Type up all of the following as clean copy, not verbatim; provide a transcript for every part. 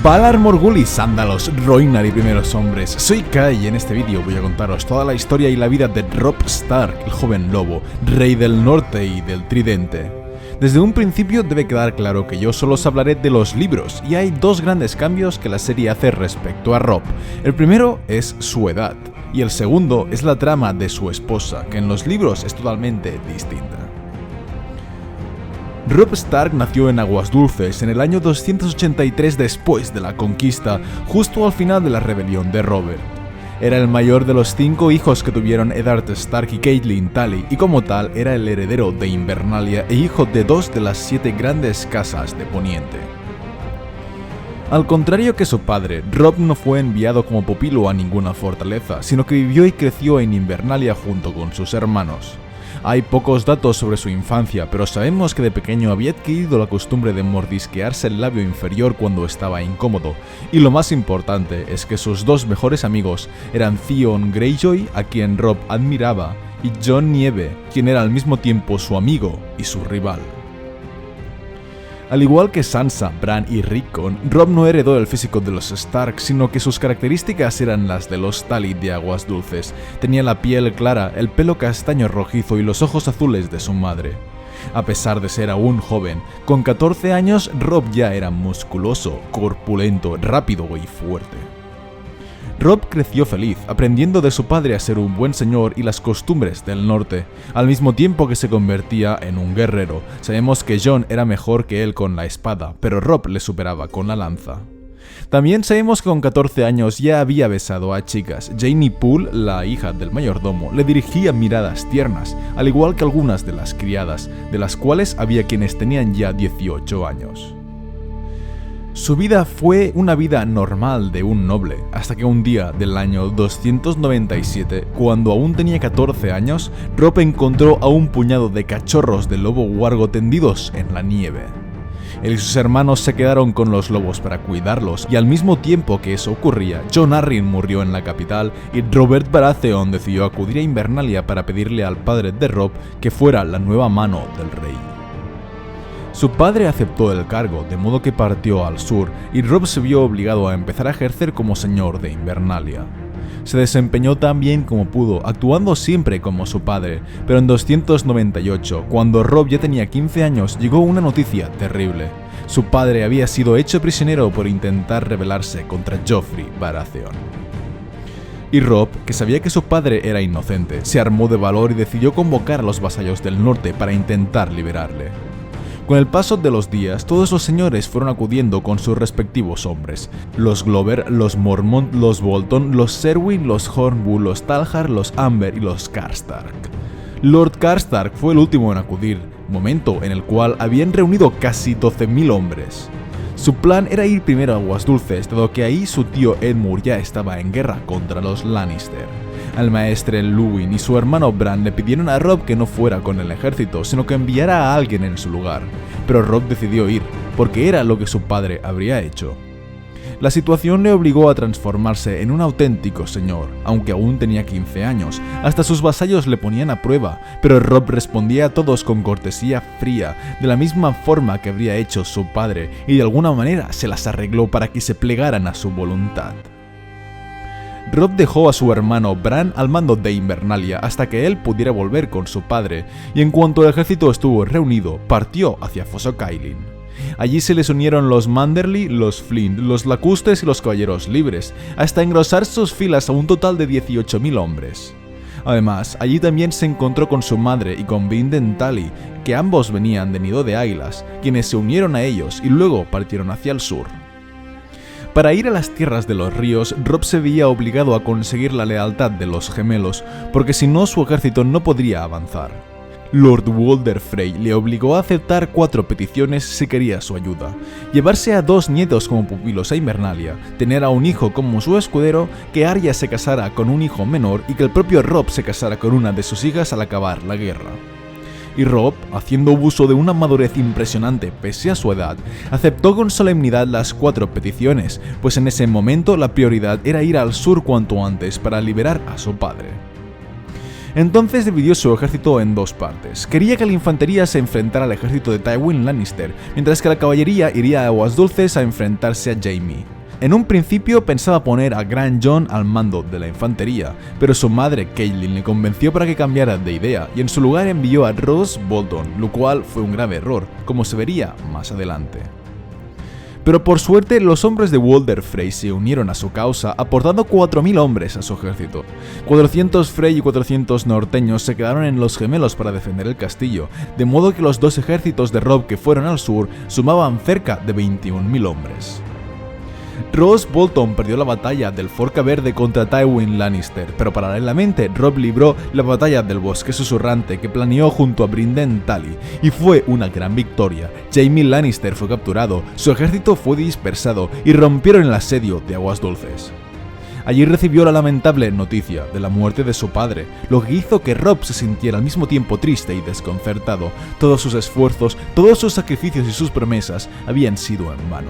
Valar Morghulis, Sándalos, Rhoynar y primeros hombres. Soy Kai y en este vídeo voy a contaros toda la historia y la vida de Robb Stark, el joven lobo, rey del norte y del tridente. Desde un principio debe quedar claro que yo solo os hablaré de los libros, y hay dos grandes cambios que la serie hace respecto a Robb. El primero es su edad, y el segundo es la trama de su esposa, que en los libros es totalmente distinta. Robb Stark nació en Aguas Dulces en el año 283 después de la conquista, justo al final de la rebelión de Robert. Era el mayor de los 5 hijos que tuvieron Eddard Stark y Catelyn Tully, y como tal era el heredero de Invernalia e hijo de 2 de las 7 grandes casas de Poniente. Al contrario que su padre, Robb no fue enviado como pupilo a ninguna fortaleza, sino que vivió y creció en Invernalia junto con sus hermanos. Hay pocos datos sobre su infancia, pero sabemos que de pequeño había adquirido la costumbre de mordisquearse el labio inferior cuando estaba incómodo, y lo más importante es que sus 2 mejores amigos eran Theon Greyjoy, a quien Robb admiraba, y Jon Nieve, quien era al mismo tiempo su amigo y su rival. Al igual que Sansa, Bran y Rickon, Robb no heredó el físico de los Stark, sino que sus características eran las de los Tully de Aguas Dulces. Tenía la piel clara, el pelo castaño rojizo y los ojos azules de su madre. A pesar de ser aún joven, con 14 años Robb ya era musculoso, corpulento, rápido y fuerte. Robb creció feliz, aprendiendo de su padre a ser un buen señor y las costumbres del norte, al mismo tiempo que se convertía en un guerrero. Sabemos que Jon era mejor que él con la espada, pero Robb le superaba con la lanza. También sabemos que con 14 años ya había besado a chicas. Janie Poole, la hija del mayordomo, le dirigía miradas tiernas, al igual que algunas de las criadas, de las cuales había quienes tenían ya 18 años. Su vida fue una vida normal de un noble, hasta que un día del año 297, cuando aún tenía 14 años, Robb encontró a un puñado de cachorros de lobo huargo tendidos en la nieve. Él y sus hermanos se quedaron con los lobos para cuidarlos, y al mismo tiempo que eso ocurría, Jon Arryn murió en la capital y Robert Baratheon decidió acudir a Invernalia para pedirle al padre de Robb que fuera la nueva mano del rey. Su padre aceptó el cargo, de modo que partió al sur, y Robb se vio obligado a empezar a ejercer como señor de Invernalia. Se desempeñó tan bien como pudo, actuando siempre como su padre, pero en 298, cuando Robb ya tenía 15 años, llegó una noticia terrible. Su padre había sido hecho prisionero por intentar rebelarse contra Joffrey Baratheon. Y Robb, que sabía que su padre era inocente, se armó de valor y decidió convocar a los vasallos del norte para intentar liberarle. Con el paso de los días, todos los señores fueron acudiendo con sus respectivos hombres. Los Glover, los Mormont, los Bolton, los Serwyn, los Hornbull, los Talhar, los Amber y los Karstark. Lord Karstark fue el último en acudir, momento en el cual habían reunido casi 12.000 hombres. Su plan era ir primero a Aguas Dulces, dado que ahí su tío Edmure ya estaba en guerra contra los Lannister. Al maestre Luwin y su hermano Bran le pidieron a Robb que no fuera con el ejército, sino que enviara a alguien en su lugar, pero Robb decidió ir, porque era lo que su padre habría hecho. La situación le obligó a transformarse en un auténtico señor, aunque aún tenía 15 años, hasta sus vasallos le ponían a prueba, pero Robb respondía a todos con cortesía fría, de la misma forma que habría hecho su padre, y de alguna manera se las arregló para que se plegaran a su voluntad. Robb dejó a su hermano Bran al mando de Invernalia hasta que él pudiera volver con su padre, y en cuanto el ejército estuvo reunido, partió hacia Foso Cailin. Allí se les unieron los Manderly, los Flint, los Lacustres y los Caballeros Libres, hasta engrosar sus filas a un total de 18.000 hombres. Además, allí también se encontró con su madre y con Brynden Tully, que ambos venían de Nido de Águilas, quienes se unieron a ellos y luego partieron hacia el sur. Para ir a las tierras de los ríos, Robb se veía obligado a conseguir la lealtad de los gemelos, porque si no su ejército no podría avanzar. Lord Walder Frey le obligó a aceptar 4 peticiones si quería su ayuda: llevarse a 2 nietos como pupilos a Invernalia, tener a un hijo como su escudero, que Arya se casara con un hijo menor y que el propio Robb se casara con una de sus hijas al acabar la guerra. Y Robb, haciendo uso de una madurez impresionante pese a su edad, aceptó con solemnidad las 4 peticiones, pues en ese momento la prioridad era ir al sur cuanto antes para liberar a su padre. Entonces dividió su ejército en dos partes. Quería que la infantería se enfrentara al ejército de Tywin Lannister, mientras que la caballería iría a Aguas Dulces a enfrentarse a Jaime. En un principio pensaba poner a Grand Jon al mando de la infantería, pero su madre Catelyn le convenció para que cambiara de idea y en su lugar envió a Roose Bolton, lo cual fue un grave error, como se vería más adelante. Pero por suerte los hombres de Walder Frey se unieron a su causa aportando 4.000 hombres a su ejército. 400 Frey y 400 norteños se quedaron en Los Gemelos para defender el castillo, de modo que los dos ejércitos de Robb que fueron al sur sumaban cerca de 21.000 hombres. Roose Bolton perdió la batalla del Forca Verde contra Tywin Lannister, pero paralelamente Robb libró la batalla del Bosque Susurrante que planeó junto a Brynden Tully, y fue una gran victoria. Jaime Lannister fue capturado, su ejército fue dispersado y rompieron el asedio de Aguas Dulces. Allí recibió la lamentable noticia de la muerte de su padre, lo que hizo que Robb se sintiera al mismo tiempo triste y desconcertado. Todos sus esfuerzos, todos sus sacrificios y sus promesas habían sido en vano.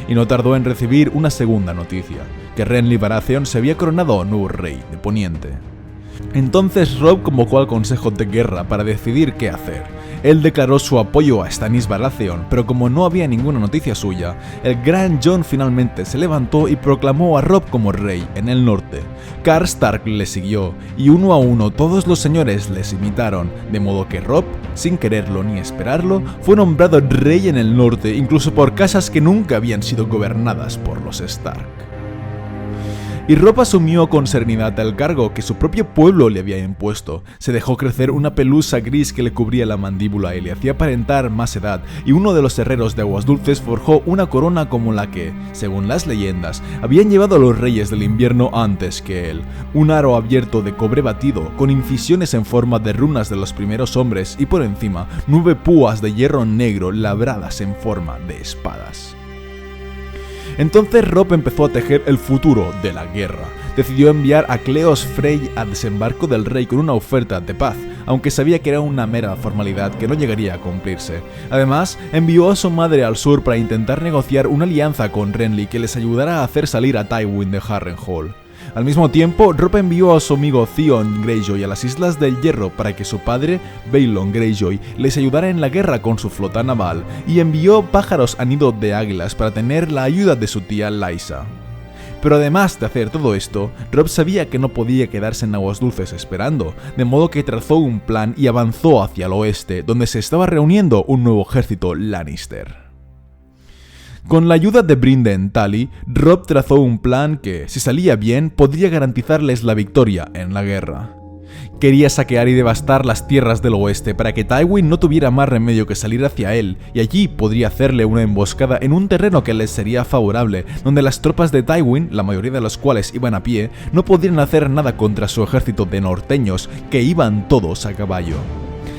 Y no tardó en recibir una segunda noticia, que Renly Baratheon se había coronado nuevo rey de Poniente. Entonces Robb convocó al Consejo de Guerra para decidir qué hacer. Él declaró su apoyo a Stannis Baratheon, pero como no había ninguna noticia suya, el Grand Jon finalmente se levantó y proclamó a Robb como rey en el norte. Karl Stark le siguió, y uno a uno todos los señores les imitaron, de modo que Robb, sin quererlo ni esperarlo, fue nombrado rey en el norte, incluso por casas que nunca habían sido gobernadas por los Stark. Y Robb asumió con serenidad el cargo que su propio pueblo le había impuesto. Se dejó crecer una pelusa gris que le cubría la mandíbula y le hacía aparentar más edad, y uno de los herreros de Aguas Dulces forjó una corona como la que, según las leyendas, habían llevado los reyes del invierno antes que él. Un aro abierto de cobre batido, con incisiones en forma de runas de los primeros hombres y por encima 9 púas de hierro negro labradas en forma de espadas. Entonces Robb empezó a tejer el futuro de la guerra. Decidió enviar a Cleos Frey a desembarco del rey con una oferta de paz, aunque sabía que era una mera formalidad que no llegaría a cumplirse. Además, envió a su madre al sur para intentar negociar una alianza con Renly que les ayudara a hacer salir a Tywin de Harrenhal. Al mismo tiempo, Robb envió a su amigo Theon Greyjoy a las Islas del Hierro para que su padre, Balon Greyjoy, les ayudara en la guerra con su flota naval, y envió pájaros a nido de águilas para tener la ayuda de su tía Lysa. Pero además de hacer todo esto, Robb sabía que no podía quedarse en Aguas Dulces esperando, de modo que trazó un plan y avanzó hacia el oeste, donde se estaba reuniendo un nuevo ejército Lannister. Con la ayuda de Brynden Tully, Robb trazó un plan que, si salía bien, podría garantizarles la victoria en la guerra. Quería saquear y devastar las tierras del oeste para que Tywin no tuviera más remedio que salir hacia él, y allí podría hacerle una emboscada en un terreno que les sería favorable, donde las tropas de Tywin, la mayoría de las cuales iban a pie, no podrían hacer nada contra su ejército de norteños, que iban todos a caballo.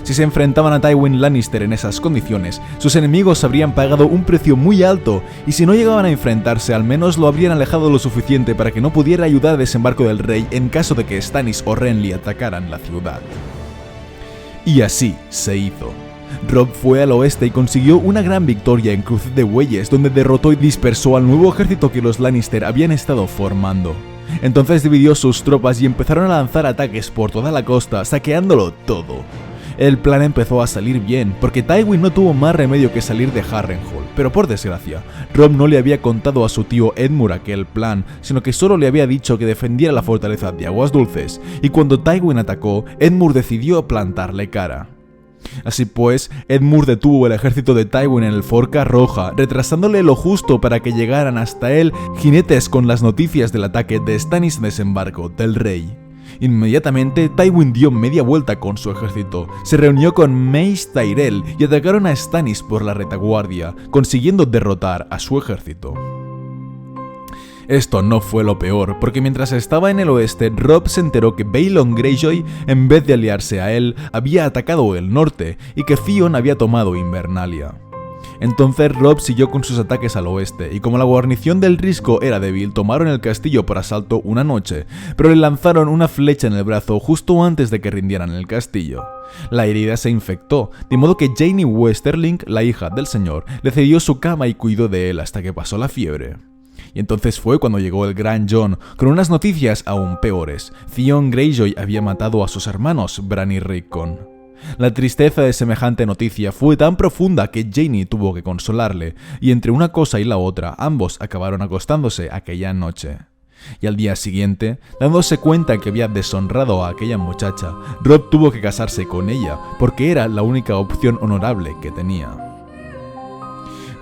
Si se enfrentaban a Tywin Lannister en esas condiciones, sus enemigos habrían pagado un precio muy alto, y si no llegaban a enfrentarse, al menos lo habrían alejado lo suficiente para que no pudiera ayudar al desembarco del rey en caso de que Stannis o Renly atacaran la ciudad. Y así se hizo. Robb fue al oeste y consiguió una gran victoria en Cruz de Bueyes, donde derrotó y dispersó al nuevo ejército que los Lannister habían estado formando. Entonces dividió sus tropas y empezaron a lanzar ataques por toda la costa, saqueándolo todo. El plan empezó a salir bien, porque Tywin no tuvo más remedio que salir de Harrenhal, pero por desgracia, Robb no le había contado a su tío Edmure aquel plan, sino que solo le había dicho que defendiera la fortaleza de Aguas Dulces, y cuando Tywin atacó, Edmure decidió plantarle cara. Así pues, Edmure detuvo el ejército de Tywin en el Forca Roja, retrasándole lo justo para que llegaran hasta él jinetes con las noticias del ataque de Stannis en desembarco del rey. Inmediatamente, Tywin dio media vuelta con su ejército, se reunió con Mace Tyrell y atacaron a Stannis por la retaguardia, consiguiendo derrotar a su ejército. Esto no fue lo peor, porque mientras estaba en el oeste, Robb se enteró que Balon Greyjoy, en vez de aliarse a él, había atacado el norte y que Theon había tomado Invernalia. Entonces Robb siguió con sus ataques al oeste, y como la guarnición del Risco era débil, tomaron el castillo por asalto una noche, pero le lanzaron una flecha en el brazo justo antes de que rindieran el castillo. La herida se infectó, de modo que Jaime Westerling, la hija del señor, le cedió su cama y cuidó de él hasta que pasó la fiebre. Y entonces fue cuando llegó el gran Jon, con unas noticias aún peores. Theon Greyjoy había matado a sus hermanos Bran y Rickon. La tristeza de semejante noticia fue tan profunda que Jaime tuvo que consolarle, y entre una cosa y la otra, ambos acabaron acostándose aquella noche. Y al día siguiente, dándose cuenta que había deshonrado a aquella muchacha, Robb tuvo que casarse con ella, porque era la única opción honorable que tenía.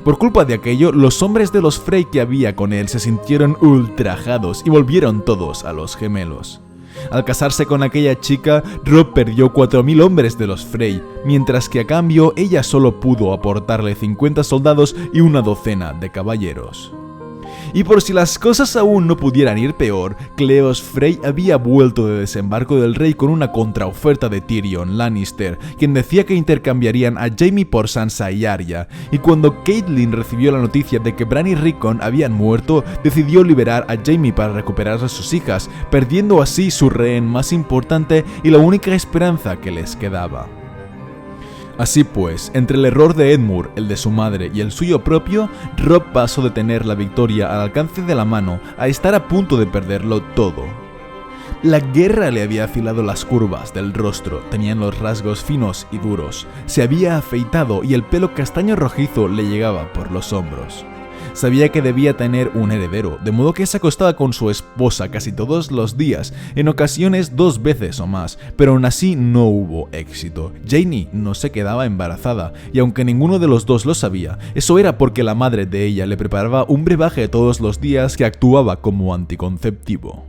Por culpa de aquello, los hombres de los Frey que había con él se sintieron ultrajados y volvieron todos a los gemelos. Al casarse con aquella chica, Robb perdió 4.000 hombres de los Frey, mientras que a cambio ella solo pudo aportarle 50 soldados y una docena de caballeros. Y por si las cosas aún no pudieran ir peor, Cleos Frey había vuelto de desembarco del rey con una contraoferta de Tyrion Lannister, quien decía que intercambiarían a Jaime por Sansa y Arya, y cuando Catelyn recibió la noticia de que Bran y Rickon habían muerto, decidió liberar a Jaime para recuperar a sus hijas, perdiendo así su rehén más importante y la única esperanza que les quedaba. Así pues, entre el error de Edmure, el de su madre y el suyo propio, Robb pasó de tener la victoria al alcance de la mano a estar a punto de perderlo todo. La guerra le había afilado las curvas del rostro, tenían los rasgos finos y duros, se había afeitado y el pelo castaño rojizo le llegaba por los hombros. Sabía que debía tener un heredero, de modo que se acostaba con su esposa casi todos los días, en ocasiones 2 veces o más, pero aún así no hubo éxito. Jaime no se quedaba embarazada, y aunque ninguno de los dos lo sabía, eso era porque la madre de ella le preparaba un brebaje todos los días que actuaba como anticonceptivo.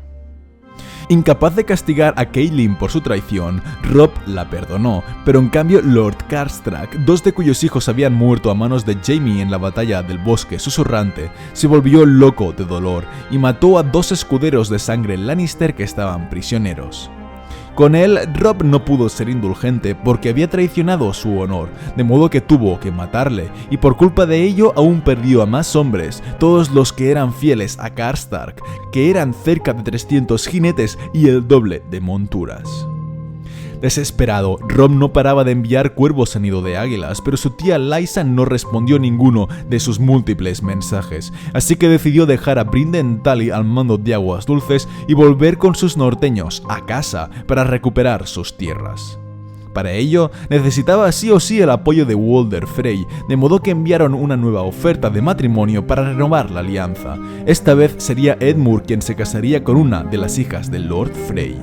Incapaz de castigar a Catelyn por su traición, Robb la perdonó, pero en cambio Lord Karstark, 2 de cuyos hijos habían muerto a manos de Jaime en la batalla del Bosque Susurrante, se volvió loco de dolor y mató a 2 escuderos de sangre Lannister que estaban prisioneros. Con él, Robb no pudo ser indulgente porque había traicionado su honor, de modo que tuvo que matarle, y por culpa de ello aún perdió a más hombres, todos los que eran fieles a Karstark, que eran cerca de 300 jinetes y el doble de monturas. Desesperado, Robb no paraba de enviar cuervos a nido de águilas, pero su tía Lysa no respondió ninguno de sus múltiples mensajes, así que decidió dejar a Brynden Tully al mando de Aguas Dulces y volver con sus norteños a casa para recuperar sus tierras. Para ello, necesitaba sí o sí el apoyo de Walder Frey, de modo que enviaron una nueva oferta de matrimonio para renovar la alianza. Esta vez sería Edmure quien se casaría con una de las hijas del Lord Frey.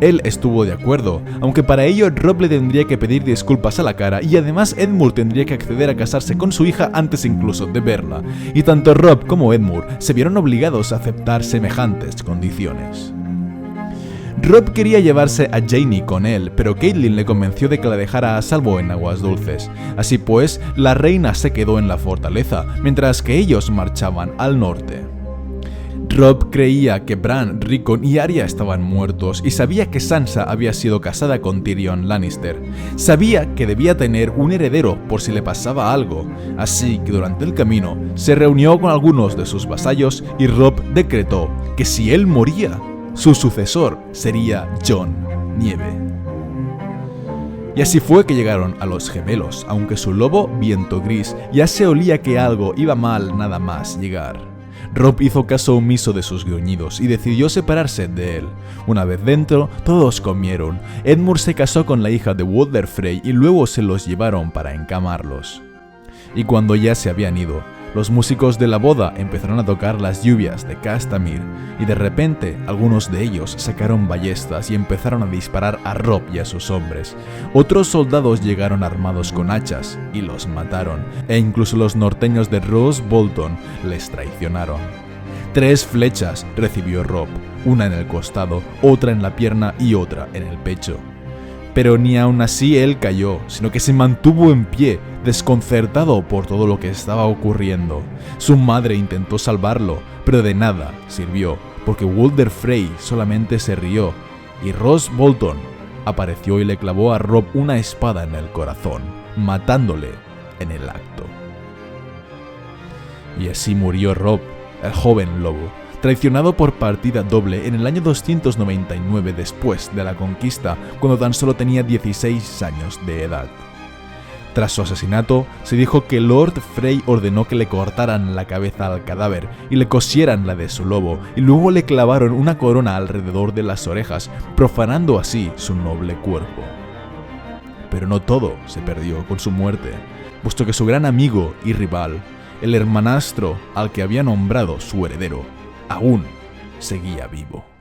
Él estuvo de acuerdo, aunque para ello Robb le tendría que pedir disculpas a la cara y además Edmure tendría que acceder a casarse con su hija antes incluso de verla, y tanto Robb como Edmure se vieron obligados a aceptar semejantes condiciones. Robb quería llevarse a Jaime con él, pero Catelyn le convenció de que la dejara a salvo en Aguas Dulces. Así pues, la reina se quedó en la fortaleza, mientras que ellos marchaban al norte. Robb creía que Bran, Rickon y Arya estaban muertos y sabía que Sansa había sido casada con Tyrion Lannister. Sabía que debía tener un heredero por si le pasaba algo, así que durante el camino se reunió con algunos de sus vasallos y Robb decretó que si él moría, su sucesor sería Jon Nieve. Y así fue que llegaron a los gemelos, aunque su lobo, Viento Gris, ya se olía que algo iba mal nada más llegar. Robb hizo caso omiso de sus gruñidos y decidió separarse de él. Una vez dentro, todos comieron. Edmure se casó con la hija de Walder Frey y luego se los llevaron para encamarlos. Y cuando ya se habían ido, los músicos de la boda empezaron a tocar las lluvias de Castamere, y de repente algunos de ellos sacaron ballestas y empezaron a disparar a Robb y a sus hombres. Otros soldados llegaron armados con hachas y los mataron, e incluso los norteños de Roose Bolton les traicionaron. 3 flechas recibió Robb, una en el costado, otra en la pierna y otra en el pecho. Pero ni aun así él cayó, sino que se mantuvo en pie, desconcertado por todo lo que estaba ocurriendo. Su madre intentó salvarlo, pero de nada sirvió, porque Walder Frey solamente se rió, y Roose Bolton apareció y le clavó a Robb una espada en el corazón, matándole en el acto. Y así murió Robb, el joven lobo, traicionado por partida doble en el año 299 después de la conquista, cuando tan solo tenía 16 años de edad. Tras su asesinato, se dijo que Lord Frey ordenó que le cortaran la cabeza al cadáver y le cosieran la de su lobo, y luego le clavaron una corona alrededor de las orejas, profanando así su noble cuerpo. Pero no todo se perdió con su muerte, puesto que su gran amigo y rival, el hermanastro al que había nombrado su heredero, aún seguía vivo.